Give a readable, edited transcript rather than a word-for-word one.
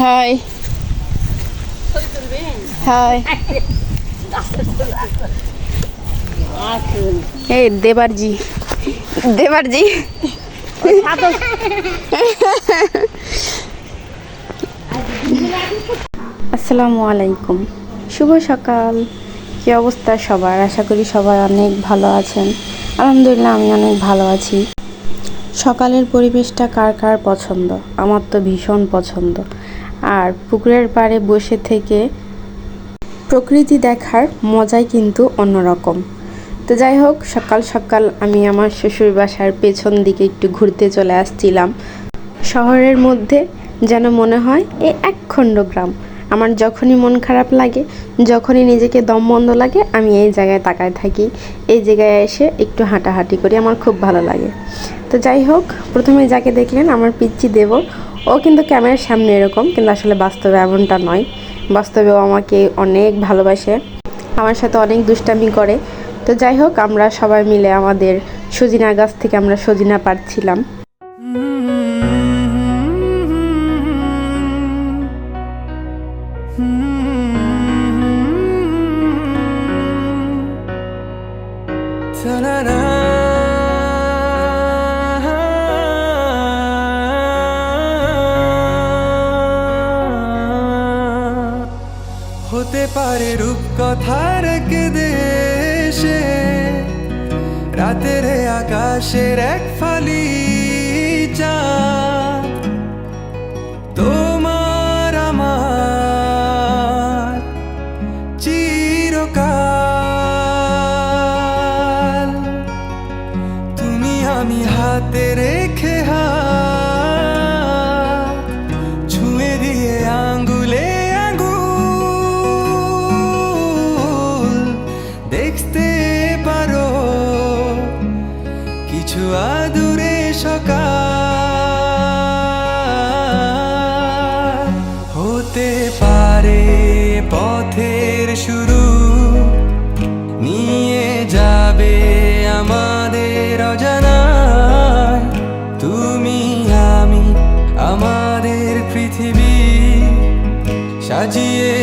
High high, এই দেবারজি দেবারজি আসসালামু আলাইকুম, শুভ সকাল। কি অবস্থা সবার? আশা করি সবাই অনেক ভালো আছেন। আলহামদুলিল্লাহ আমি অনেক ভালো আছি। সকালের পরিবেশটা কার কার পছন্দ? আমার তো ভীষণ পছন্দ। আর পুকুরের পাড়ে বসে থেকে প্রকৃতি দেখার মজাই কিন্তু অন্যরকম। তো যাই হোক, সকাল সকাল আমি আমার শ্বশুর বাসার পেছন দিকে একটু ঘুরতে চলে আসছিলাম। শহরের মধ্যে যেন মনে হয় এ একখণ্ড গ্রাম। আমার যখনই মন খারাপ লাগে, যখনই নিজেকে দম বন্ধ লাগে, আমি এই জায়গায় তাকায় থাকি। এই জায়গায় এসে একটু হাঁটাহাঁটি করি, আমার খুব ভালো লাগে। তো যাই হোক, প্রথমে যাকে দেখলেন আমার পিচ্চি দেব, ও কিন্তু ক্যামেরার সামনে এরকম, কিন্তু আসলে বাস্তবে এমনটা নয়। বাস্তবেও আমাকে অনেক ভালোবাসে, আমার সাথে অনেক দুষ্টামি করে। তো যাই হোক, আমরা সবাই মিলে আমাদের সজিনা গাছ থেকে আমরা সজিনা পাড়ছিলাম। হতে পারে রূপকথার দেশে, রাতের আকাশের এক ফালি চাঁদ, তোমার আমার চিরকাল। তুমি আমি হাতে রেখে হাত ছুঁয়ে দিয়ে আঙ্গুলে দেখতে পারো কিছু আদুরে সকাল। হতে পারে পথের শুরু, নিয়ে যাবে আমাদের অজানায়। তুমি আমি আমাদের পৃথিবী সাজিয়ে